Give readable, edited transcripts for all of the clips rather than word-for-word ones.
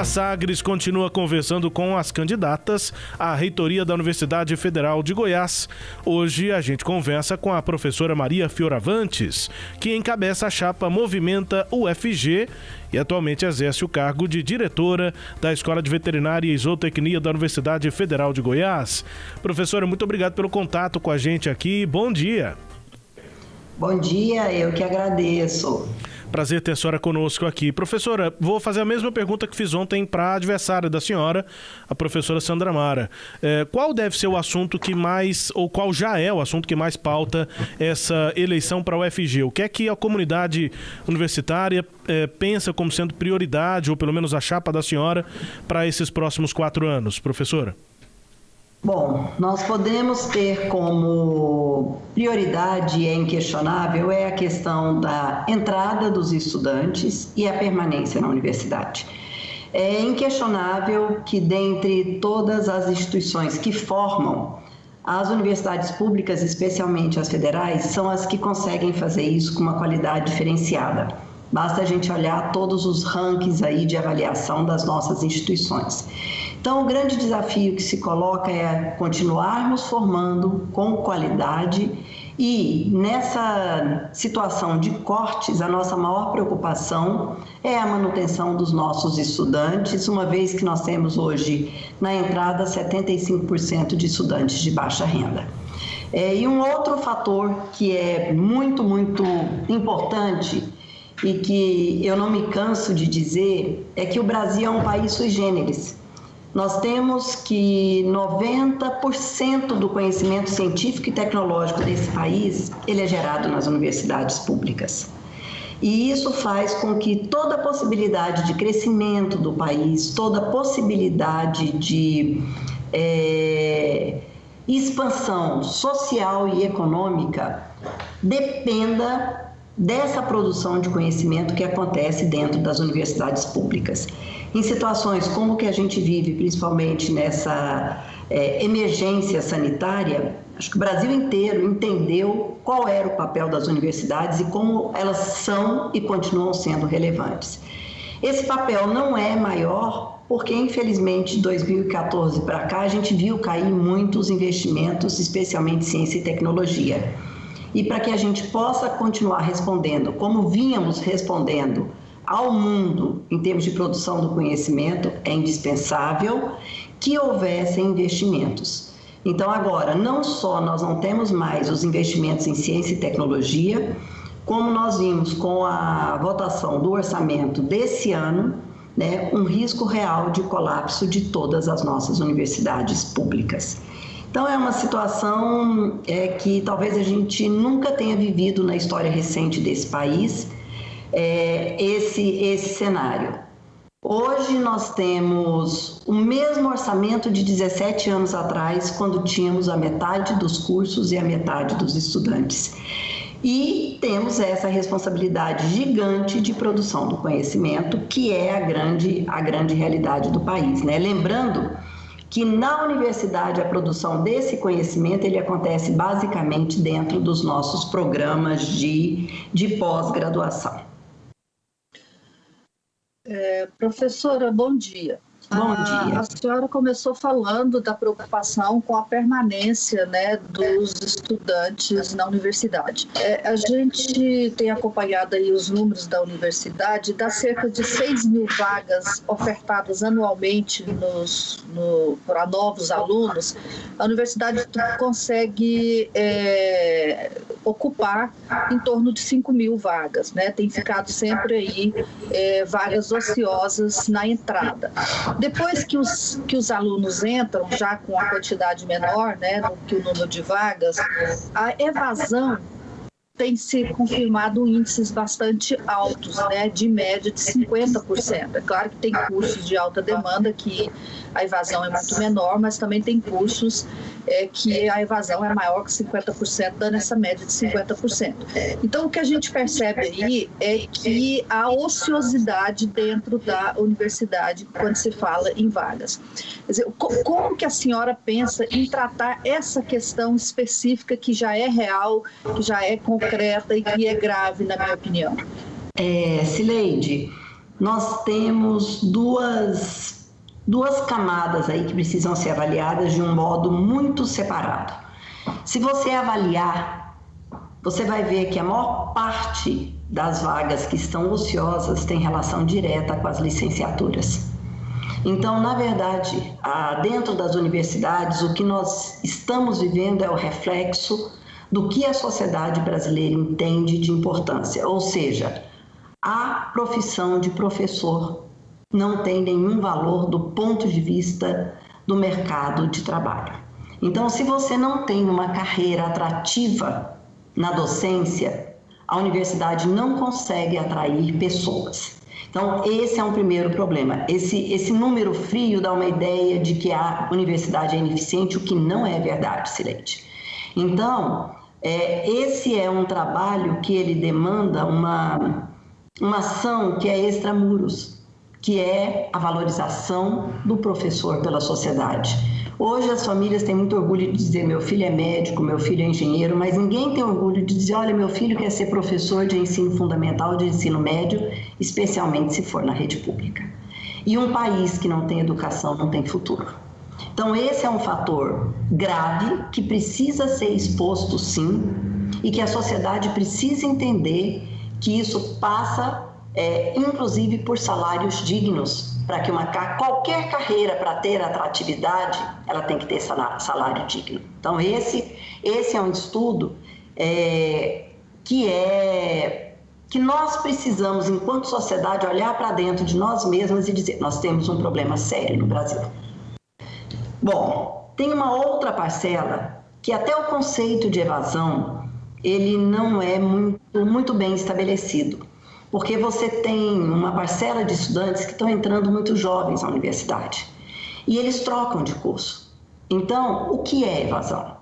A Sagres continua conversando com as candidatas à reitoria da Universidade Federal de Goiás. Hoje a gente conversa com a professora Maria Fioravantes, que encabeça a chapa Movimenta UFG e atualmente exerce o cargo de diretora da Escola de Veterinária e Zootecnia da Universidade Federal de Goiás. Professora, muito obrigado pelo contato com a gente aqui. Bom dia. Bom dia, eu que agradeço. Prazer ter a senhora conosco aqui. Professora, vou fazer a mesma pergunta que fiz ontem para a adversária da senhora, a professora Sandra Mara. Qual deve ser o assunto que mais, ou qual já é o assunto que mais pauta essa eleição para a UFG? O que é que a comunidade universitária pensa como sendo prioridade, ou pelo menos a chapa da senhora, para esses próximos 4 anos, professora? Bom, nós podemos ter como prioridade, é inquestionável, a questão da entrada dos estudantes e a permanência na universidade. É inquestionável que dentre todas as instituições que formam, as universidades públicas, especialmente as federais, são as que conseguem fazer isso com uma qualidade diferenciada. Basta a gente olhar todos os rankings aí de avaliação das nossas instituições. Então, o grande desafio que se coloca é continuarmos formando com qualidade e, nessa situação de cortes, a nossa maior preocupação é a manutenção dos nossos estudantes, uma vez que nós temos hoje, na entrada, 75% de estudantes de baixa renda. E um outro fator que é muito, muito importante e que eu não me canso de dizer é que o Brasil é um país sui generis. Nós temos que 90% do conhecimento científico e tecnológico desse país, ele é gerado nas universidades públicas. E isso faz com que toda a possibilidade de crescimento do país, toda a possibilidade de expansão social e econômica dependa dessa produção de conhecimento que acontece dentro das universidades públicas. Em situações como que a gente vive, principalmente nessa emergência sanitária, acho que o Brasil inteiro entendeu qual era o papel das universidades e como elas são e continuam sendo relevantes. Esse papel não é maior porque, infelizmente, de 2014 para cá, a gente viu cair muitos investimentos, especialmente em ciência e tecnologia. E para que a gente possa continuar respondendo como vínhamos respondendo ao mundo em termos de produção do conhecimento, é indispensável que houvessem investimentos. Então, agora, não só nós não temos mais os investimentos em ciência e tecnologia, como nós vimos com a votação do orçamento desse ano, um risco real de colapso de todas as nossas universidades públicas. Então, é uma situação que talvez a gente nunca tenha vivido na história recente desse país, esse cenário. Hoje nós temos o mesmo orçamento de 17 anos atrás, quando tínhamos a metade dos cursos e a metade dos estudantes. E temos essa responsabilidade gigante de produção do conhecimento, que é a grande realidade do país, Lembrando que na universidade a produção desse conhecimento ele acontece basicamente dentro dos nossos programas de pós-graduação. Professora, bom dia. Bom dia. A senhora começou falando da preocupação com a permanência, dos estudantes na universidade. A gente tem acompanhado aí os números da universidade, dá cerca de 6.000 vagas ofertadas anualmente para novos alunos. A universidade consegue ocupar em torno de 5.000 vagas, Tem ficado sempre aí vagas ociosas na entrada. Depois que os alunos entram, já com a quantidade menor, do que o número de vagas, a evasão tem se confirmado índices bastante altos, de média de 50%. É claro que tem cursos de alta demanda que a evasão é muito menor, mas também tem cursos que a evasão é maior que 50%, dando essa média de 50%. Então, o que a gente percebe aí é que há ociosidade dentro da universidade quando se fala em vagas. Quer dizer, como que a senhora pensa em tratar essa questão específica que já é real, que já é concreta e que é grave, na minha opinião? Cileide, nós temos duas camadas aí que precisam ser avaliadas de um modo muito separado. Se você avaliar, você vai ver que a maior parte das vagas que estão ociosas tem relação direta com as licenciaturas. Então, na verdade, dentro das universidades, o que nós estamos vivendo é o reflexo do que a sociedade brasileira entende de importância, ou seja, a profissão de professor não tem nenhum valor do ponto de vista do mercado de trabalho. Então, se você não tem uma carreira atrativa na docência, a universidade não consegue atrair pessoas. Então, esse é um primeiro problema. Esse número frio dá uma ideia de que a universidade é ineficiente, o que não é verdade, Cileide. Então, esse é um trabalho que ele demanda uma ação que é extramuros, que é a valorização do professor pela sociedade. Hoje as famílias têm muito orgulho de dizer meu filho é médico, meu filho é engenheiro, mas ninguém tem orgulho de dizer, olha, meu filho quer ser professor de ensino fundamental, de ensino médio, especialmente se for na rede pública. E um país que não tem educação não tem futuro. Então esse é um fator grave que precisa ser exposto sim, e que a sociedade precisa entender que isso passa, inclusive, por salários dignos, para que qualquer carreira, para ter atratividade, ela tem que ter salário digno. Então, esse é um estudo que nós precisamos, enquanto sociedade, olhar para dentro de nós mesmos e dizer, nós temos um problema sério no Brasil. Bom, tem uma outra parcela que até o conceito de evasão, ele não é muito bem estabelecido, porque você tem uma parcela de estudantes que estão entrando muito jovens na universidade e eles trocam de curso. Então, o que é evasão?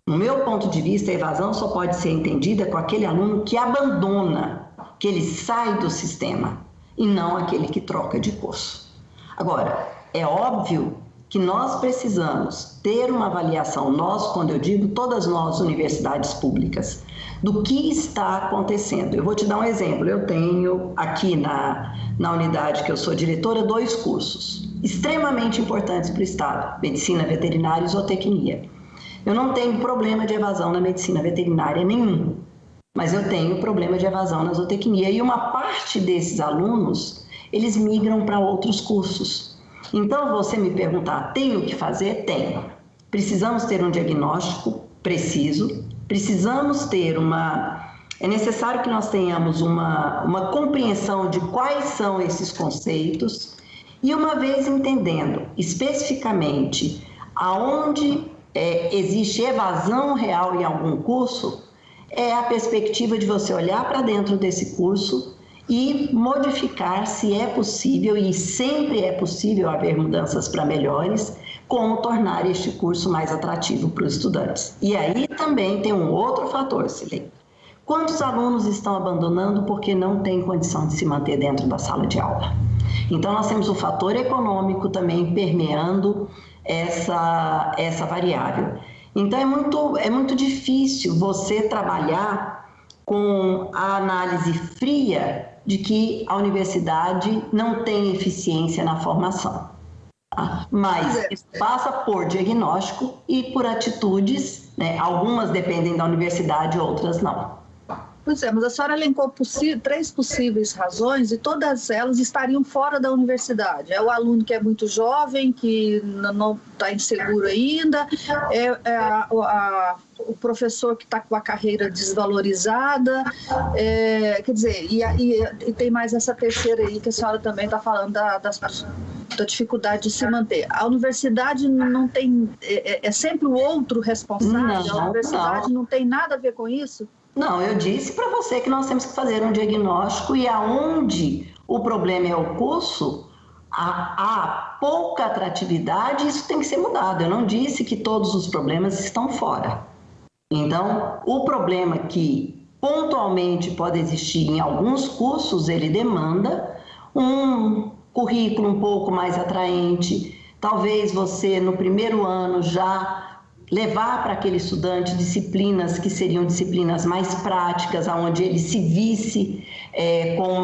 No meu ponto de vista, a evasão só pode ser entendida com aquele aluno que abandona, que ele sai do sistema, e não aquele que troca de curso. Agora, é óbvio que nós precisamos ter uma avaliação, quando eu digo todas nós, universidades públicas, do que está acontecendo. Eu vou te dar um exemplo. Eu tenho aqui na unidade que eu sou diretora 2 cursos extremamente importantes para o Estado, medicina veterinária e zootecnia. Eu não tenho problema de evasão na medicina veterinária nenhum, mas eu tenho problema de evasão na zootecnia e uma parte desses alunos, eles migram para outros cursos. Então, você me perguntar, tenho o que fazer? Tenho. Precisamos ter um diagnóstico preciso, precisamos ter é necessário que nós tenhamos uma compreensão de quais são esses conceitos e, uma vez entendendo especificamente aonde existe evasão real em algum curso, é a perspectiva de você olhar para dentro desse curso e modificar, se é possível, e sempre é possível haver mudanças para melhores, como tornar este curso mais atrativo para os estudantes. E aí também tem um outro fator, Silene. Quantos alunos estão abandonando porque não têm condição de se manter dentro da sala de aula? Então, nós temos o fator econômico também permeando essa variável. Então, é muito difícil você trabalhar com a análise fria de que a universidade não tem eficiência na formação. Tá? Mas isso passa por diagnóstico e por atitudes, né? Algumas dependem da universidade, outras não. Pois é, mas a senhora elencou 3 possíveis razões e todas elas estariam fora da universidade. É o aluno que é muito jovem, que não está inseguro ainda, o professor que está com a carreira desvalorizada, quer dizer, e tem mais essa terceira aí que a senhora também está falando da dificuldade de se manter. A universidade não tem, é sempre o outro responsável, a universidade não tem nada a ver com isso? Não, eu disse para você que nós temos que fazer um diagnóstico e aonde o problema é o curso, há pouca atratividade, isso tem que ser mudado. Eu não disse que todos os problemas estão fora. Então, o problema que pontualmente pode existir em alguns cursos, ele demanda um currículo um pouco mais atraente. Talvez você, no primeiro ano, já levar para aquele estudante disciplinas que seriam disciplinas mais práticas, onde ele se visse com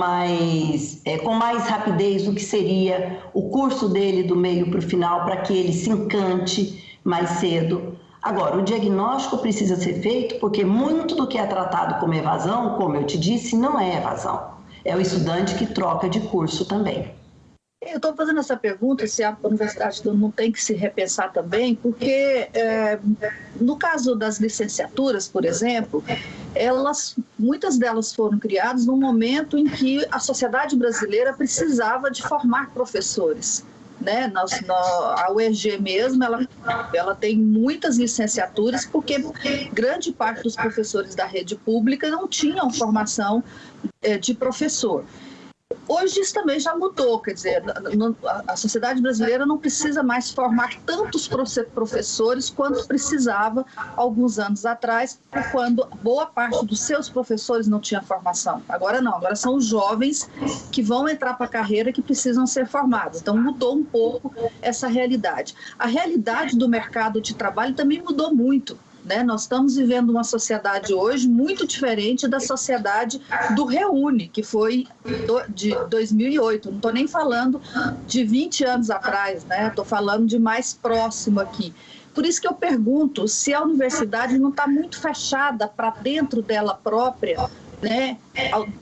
mais rapidez do que seria o curso dele do meio para o final, para que ele se encante mais cedo. Agora, o diagnóstico precisa ser feito porque muito do que é tratado como evasão, como eu te disse, não é evasão. É o estudante que troca de curso também. Eu estou fazendo essa pergunta se a universidade não tem que se repensar também, porque no caso das licenciaturas, por exemplo, muitas delas foram criadas num momento em que a sociedade brasileira precisava de formar professores. Né? A UEG mesmo, ela tem muitas licenciaturas porque grande parte dos professores da rede pública não tinham formação de professor. Hoje isso também já mudou, quer dizer, a sociedade brasileira não precisa mais formar tantos professores quanto precisava alguns anos atrás, quando boa parte dos seus professores não tinha formação. Agora não, agora são os jovens que vão entrar para a carreira que precisam ser formados. Então mudou um pouco essa realidade. A realidade do mercado de trabalho também mudou muito. Né? Nós estamos vivendo uma sociedade hoje muito diferente da sociedade do Reúne, que foi de 2008. Não estou nem falando de 20 anos atrás, né? Estou falando de mais próximo aqui. Por isso que eu pergunto se a universidade não está muito fechada para dentro dela própria, né,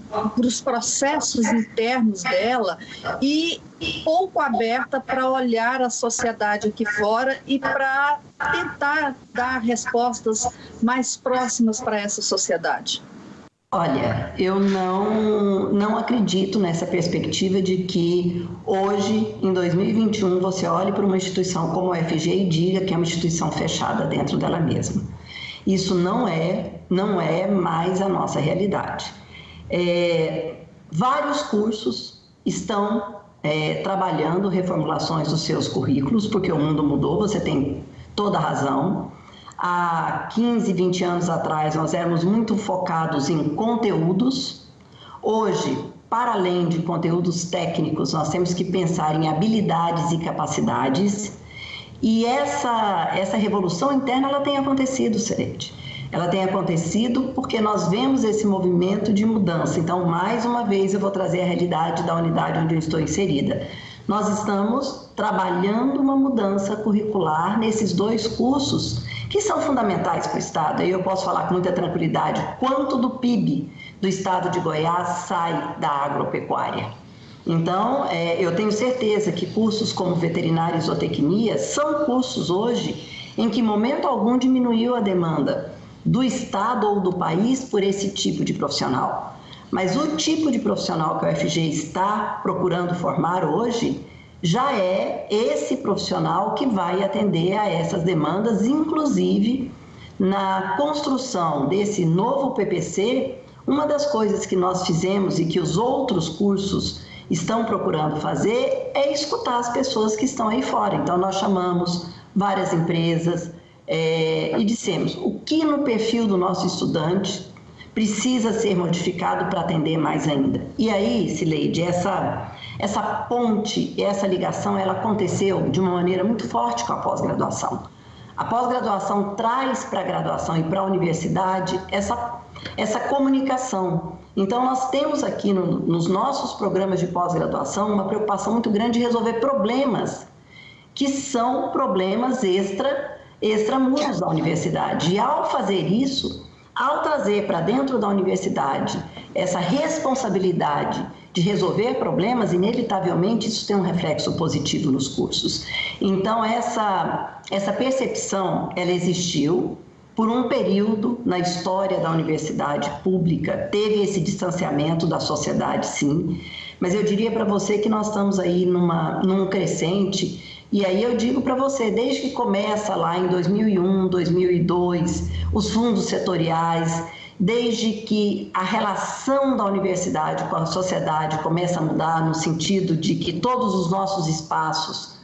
para os processos internos dela e pouco aberta para olhar a sociedade aqui fora e para tentar dar respostas mais próximas para essa sociedade. Olha, eu não acredito nessa perspectiva de que hoje, em 2021, você olhe para uma instituição como a UFG e diga que é uma instituição fechada dentro dela mesma. Isso não é mais a nossa realidade. Vários cursos estão trabalhando reformulações dos seus currículos, porque o mundo mudou, você tem toda a razão. Há 15, 20 anos atrás, nós éramos muito focados em conteúdos. Hoje, para além de conteúdos técnicos, nós temos que pensar em habilidades e capacidades. E essa revolução interna, ela tem acontecido, Serede. Ela tem acontecido porque nós vemos esse movimento de mudança. Então, mais uma vez, eu vou trazer a realidade da unidade onde eu estou inserida. Nós estamos trabalhando uma mudança curricular nesses dois cursos que são fundamentais para o Estado. Aí eu posso falar com muita tranquilidade quanto do PIB do Estado de Goiás sai da agropecuária. Então, eu tenho certeza que cursos como veterinária e zootecnia são cursos hoje em que, em momento algum, diminuiu a demanda do Estado ou do país por esse tipo de profissional. Mas o tipo de profissional que a UFG está procurando formar hoje já é esse profissional que vai atender a essas demandas, inclusive na construção desse novo PPC. Uma das coisas que nós fizemos e que os outros cursos estão procurando fazer é escutar as pessoas que estão aí fora. Então, nós chamamos várias empresas e dissemos o que no perfil do nosso estudante precisa ser modificado para atender mais ainda. E aí, Cileide, essa ponte, essa ligação, ela aconteceu de uma maneira muito forte com a pós-graduação. A pós-graduação traz para a graduação e para a universidade essa comunicação. Então, nós temos aqui nos nossos programas de pós-graduação uma preocupação muito grande de resolver problemas que são problemas extramuros da universidade. E ao fazer isso, ao trazer para dentro da universidade essa responsabilidade de resolver problemas, inevitavelmente isso tem um reflexo positivo nos cursos. Então, essa percepção, ela existiu por um período na história da universidade pública, teve esse distanciamento da sociedade, sim, mas eu diria para você que nós estamos aí num crescente. E aí eu digo para você, desde que começa lá em 2001, 2002, os fundos setoriais, desde que a relação da universidade com a sociedade começa a mudar no sentido de que todos os nossos espaços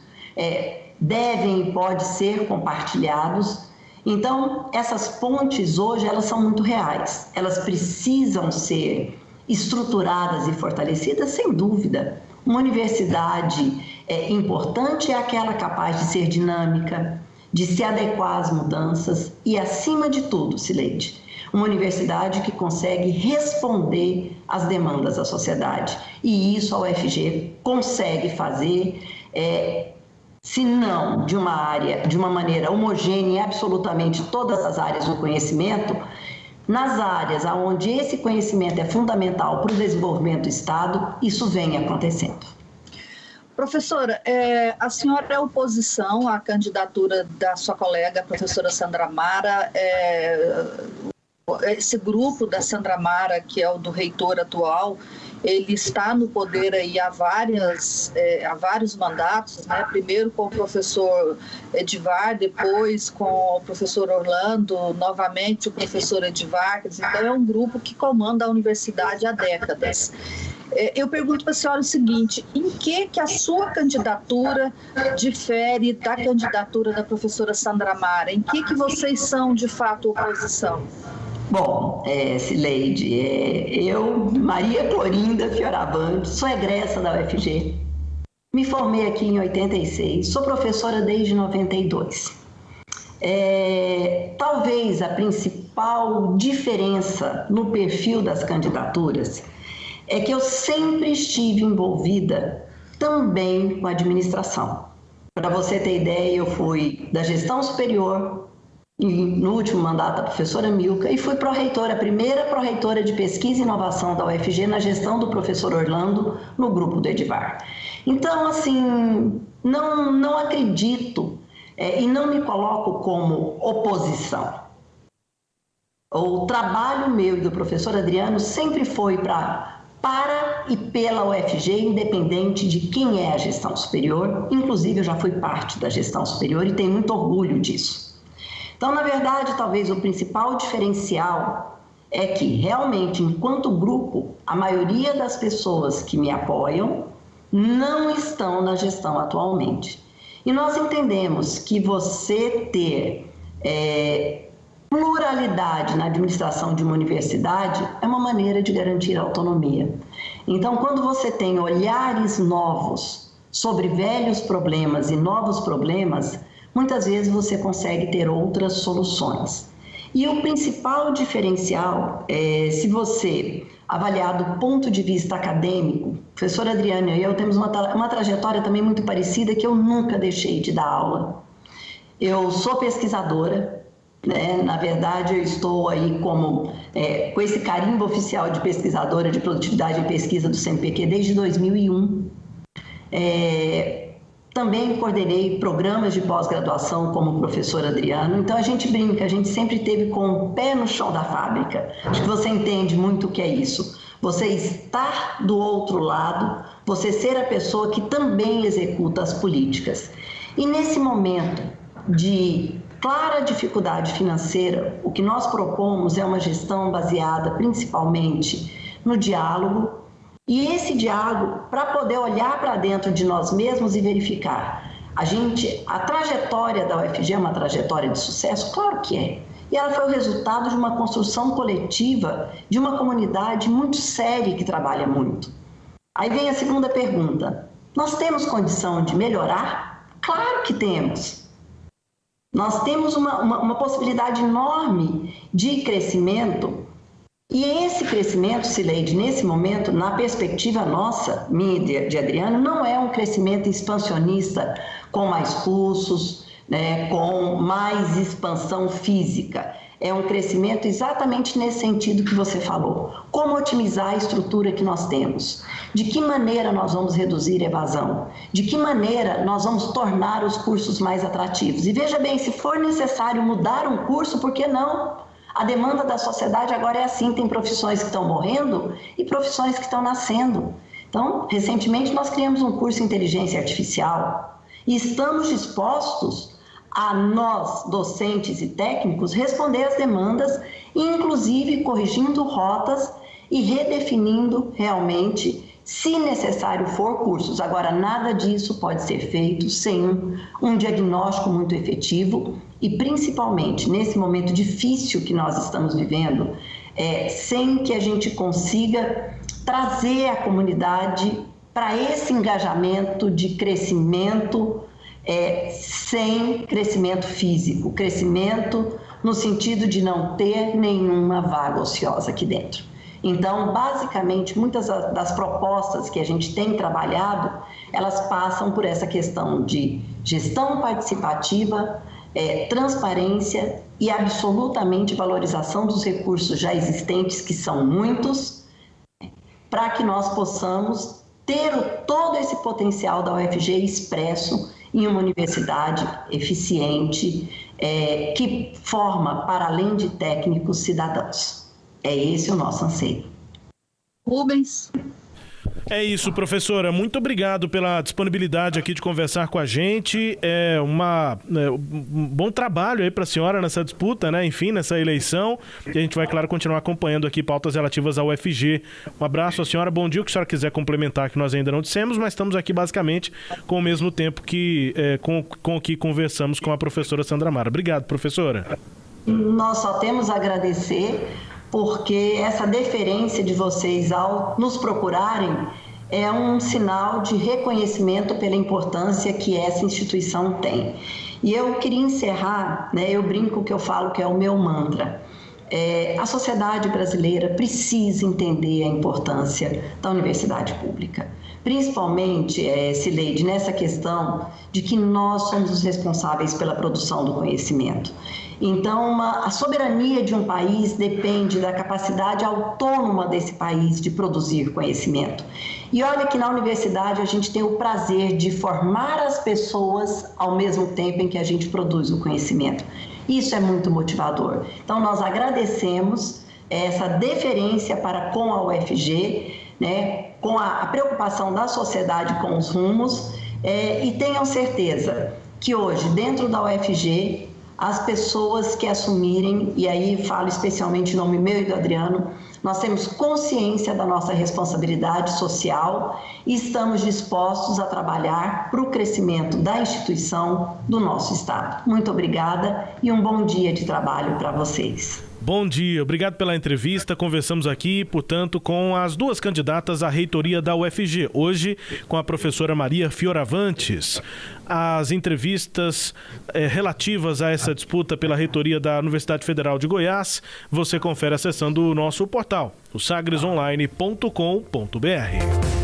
devem e podem ser compartilhados. Então, essas pontes hoje, elas são muito reais. Elas precisam ser estruturadas e fortalecidas, sem dúvida. Uma universidade importante é aquela capaz de ser dinâmica, de se adequar às mudanças e, acima de tudo, Cileide, uma universidade que consegue responder às demandas da sociedade. E isso a UFG consegue fazer, se não de uma maneira homogênea em absolutamente todas as áreas do conhecimento, nas áreas onde esse conhecimento é fundamental para o desenvolvimento do Estado, isso vem acontecendo. Professora, a senhora é oposição à candidatura da sua colega, a professora Sandra Mara. Esse grupo da Sandra Mara, que é o do reitor atual, ele está no poder aí há vários mandatos, né? Primeiro com o professor Edivar, depois com o professor Orlando, novamente o professor Edivar. Então é um grupo que comanda a universidade há décadas. Eu pergunto para a senhora o seguinte: em que a sua candidatura difere da candidatura da professora Sandra Mara? Em que vocês são, de fato, oposição? Bom, Cileide, eu, Maria Clorinda Fioravantes, sou egressa da UFG, me formei aqui em 86, sou professora desde 92. Talvez a principal diferença no perfil das candidaturas é que eu sempre estive envolvida também com a administração. Para você ter ideia, eu fui da gestão superior, no último mandato da professora Milka, e fui pró-reitora, a primeira pró-reitora de pesquisa e inovação da UFG na gestão do professor Orlando, no grupo do Edivar. Então, assim, não acredito e não me coloco como oposição. O trabalho meu e do professor Adriano sempre foi para e pela UFG, independente de quem é a gestão superior. Inclusive, eu já fui parte da gestão superior e tenho muito orgulho disso. Então, na verdade, talvez o principal diferencial é que, realmente, enquanto grupo, a maioria das pessoas que me apoiam não estão na gestão atualmente. E nós entendemos que você ter pluralidade na administração de uma universidade é uma maneira de garantir a autonomia. Então, quando você tem olhares novos sobre velhos problemas e novos problemas, muitas vezes você consegue ter outras soluções. E o principal diferencial, se você avaliar do ponto de vista acadêmico, o professor Adriano e eu temos uma trajetória também muito parecida, que eu nunca deixei de dar aula. Eu sou pesquisadora, né? Na verdade, eu estou aí com esse carimbo oficial de pesquisadora de produtividade e pesquisa do CNPq desde 2001. Também coordenei programas de pós-graduação como o professor Adriano. Então, a gente brinca, a gente sempre teve com o pé no chão da fábrica. Acho que você entende muito o que é isso. Você estar do outro lado, você ser a pessoa que também executa as políticas. E nesse momento de clara dificuldade financeira, o que nós propomos é uma gestão baseada principalmente no diálogo. E esse diálogo, para poder olhar para dentro de nós mesmos e verificar, a trajetória da UFG é uma trajetória de sucesso? Claro que é. E ela foi o resultado de uma construção coletiva, de uma comunidade muito séria que trabalha muito. Aí vem a segunda pergunta: nós temos condição de melhorar? Claro que temos. Nós temos uma possibilidade enorme de crescimento. E esse crescimento, Cileide, nesse momento, na perspectiva nossa, minha e de Adriano, não é um crescimento expansionista com mais cursos, né, com mais expansão física. É um crescimento exatamente nesse sentido que você falou. Como otimizar a estrutura que nós temos? De que maneira nós vamos reduzir a evasão? De que maneira nós vamos tornar os cursos mais atrativos? E veja bem, se for necessário mudar um curso, por que não? A demanda da sociedade agora é assim, tem profissões que estão morrendo e profissões que estão nascendo. Então, recentemente nós criamos um curso em inteligência artificial e estamos dispostos a nós, docentes e técnicos, responder às demandas, inclusive corrigindo rotas e redefinindo realmente, se necessário for, cursos. Agora, nada disso pode ser feito sem um diagnóstico muito efetivo e, principalmente, nesse momento difícil que nós estamos vivendo, sem que a gente consiga trazer a comunidade para esse engajamento de crescimento sem crescimento físico, crescimento no sentido de não ter nenhuma vaga ociosa aqui dentro. Então, basicamente, muitas das propostas que a gente tem trabalhado, elas passam por essa questão de gestão participativa, transparência e absolutamente valorização dos recursos já existentes, que são muitos, para que nós possamos ter todo esse potencial da UFG expresso em uma universidade eficiente, que forma, para além de técnicos, cidadãos. É esse o nosso anseio. Rubens. É isso, professora. Muito obrigado pela disponibilidade aqui de conversar com a gente. Um bom trabalho aí para a senhora nessa disputa, né? Enfim, nessa eleição. E a gente vai, claro, continuar acompanhando aqui pautas relativas ao UFG. Um abraço à senhora. Bom dia. O que a senhora quiser complementar, que nós ainda não dissemos, mas estamos aqui basicamente com o mesmo tempo que com o que conversamos com a professora Sandra Mara. Obrigado, professora. Nós só temos a agradecer, porque essa deferência de vocês ao nos procurarem é um sinal de reconhecimento pela importância que essa instituição tem. E eu queria encerrar, eu brinco que eu falo que é o meu mantra. A sociedade brasileira precisa entender a importância da universidade pública. Principalmente, Cileide, nessa questão de que nós somos os responsáveis pela produção do conhecimento. Então, a soberania de um país depende da capacidade autônoma desse país de produzir conhecimento. E olha que na universidade a gente tem o prazer de formar as pessoas ao mesmo tempo em que a gente produz o conhecimento. Isso é muito motivador. Então, nós agradecemos essa deferência para com a UFG, com a preocupação da sociedade com os rumos, e tenham certeza que hoje, dentro da UFG, as pessoas que assumirem, e aí falo especialmente em nome meu e do Adriano, nós temos consciência da nossa responsabilidade social e estamos dispostos a trabalhar para o crescimento da instituição do nosso Estado. Muito obrigada e um bom dia de trabalho para vocês. Bom dia, obrigado pela entrevista. Conversamos aqui, portanto, com as duas candidatas à reitoria da UFG. Hoje, com a professora Maria Fioravantes. As entrevistas relativas a essa disputa pela reitoria da Universidade Federal de Goiás, você confere acessando o nosso portal, o sagresonline.com.br.